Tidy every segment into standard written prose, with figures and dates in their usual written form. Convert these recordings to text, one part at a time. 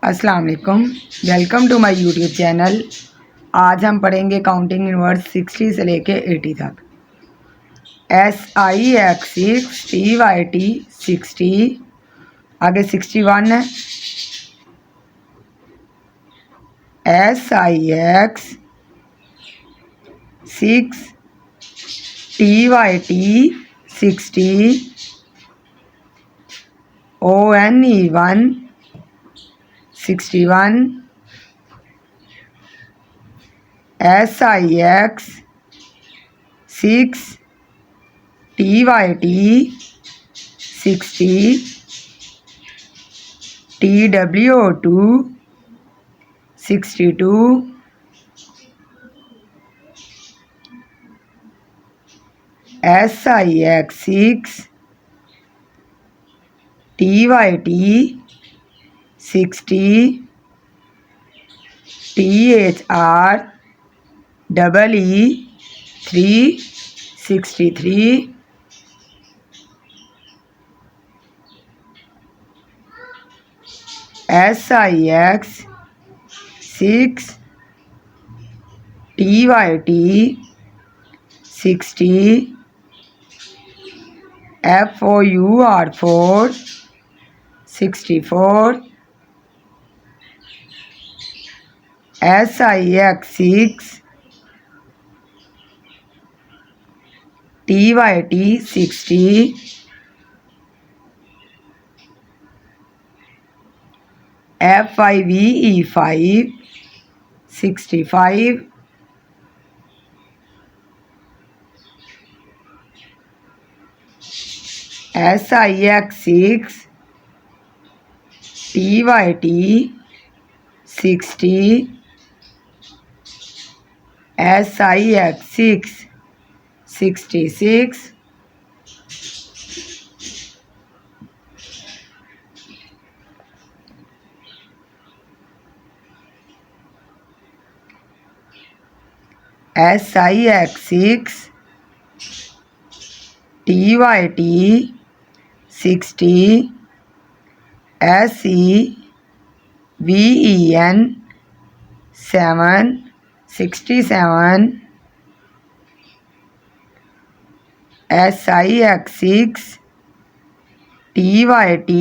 अस्सलाम वालेकुम। Welcome to my YouTube channel. आज हम पढ़ेंगे काउंटिंग इन वर्ड्स 60 से लेके 80 तक। SIX 6 TYT 60, आगे 61 है। SIX 6 TYT 60, ONE1 61, SIX 6 TYT 60, TWO2 62, SIX 6 TYT 60, THREE 63, SIX 6 TYT 60, FOUR4 64, SIX 6 TYT 60, FIVE5 65, SIX 6 TYT 60, SIX 6 66, SIX 6 TYT 60, SEVEN 7 67, SIX 6 TYT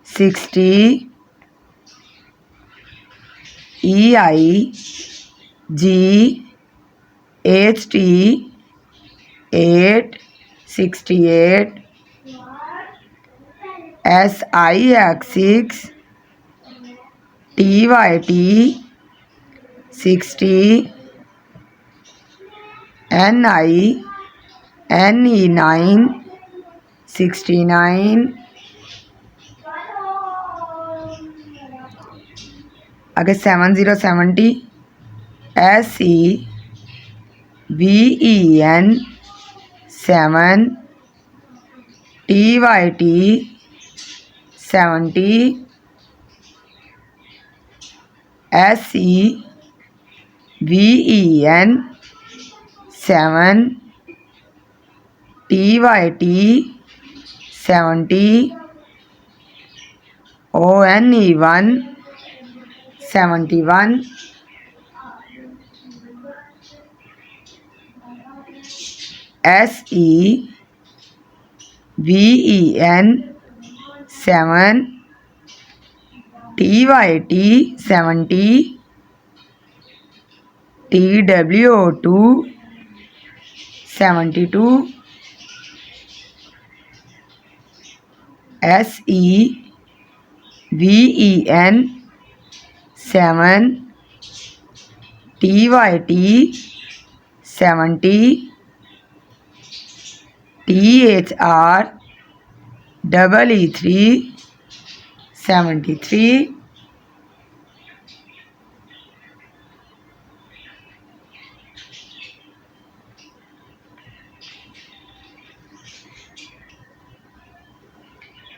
60, EIGHT 8 68, SIX 6 TYT 60, NINE 69, आगे 7070, SEVEN 7 TYT 70, SEVEN 7 TYT 70, ONE1 71, SEVEN 7 TYT 70, TWO2 72, SEVEN 7 TYT 70, THREE3 73,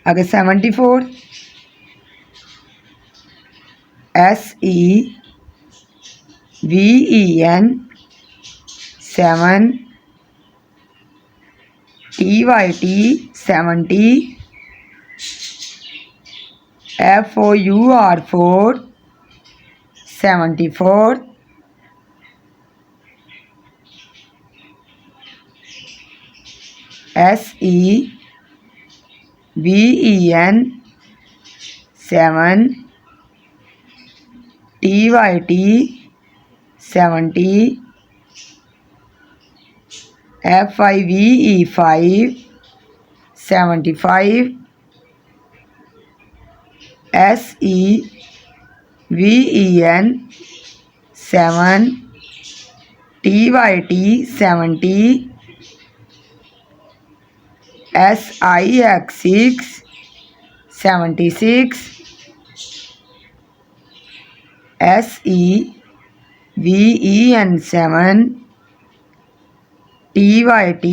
आगे 74, SEVEN 7 TYT 70, FOUR 4 74 SEVEN 7 TYT 70 FIVE 5 75 SEVEN 7 TYT 70 SIX 6 76 SEVEN 7 TYT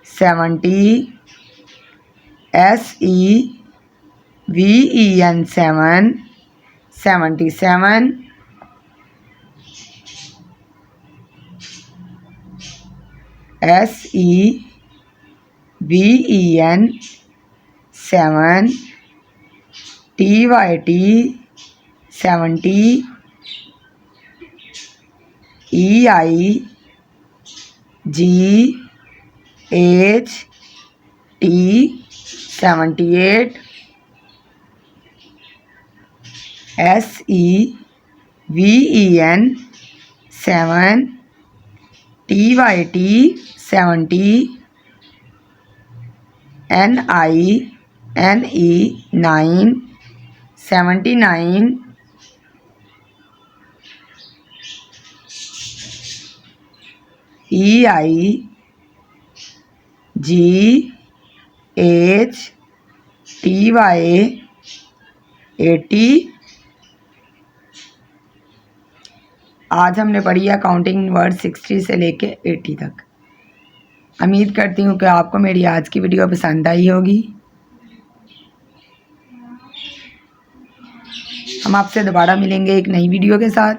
70 SEVEN 7 77 SEVEN 7 TYT 70 EIGHT 78 SEVEN 7 TYT 70 NINE 9 79 EIGHTY 80। आज हमने पढ़ी है counting word 60 से लेके 80 तक। उम्मीद करती हूँ कि आपको मेरी आज की वीडियो पसंद आई होगी। हम आपसे दोबारा मिलेंगे एक नई वीडियो के साथ।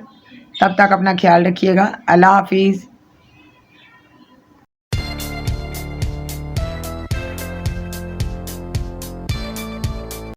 तब तक अपना ख्याल रखिएगा। अल्लाह हाफिज़।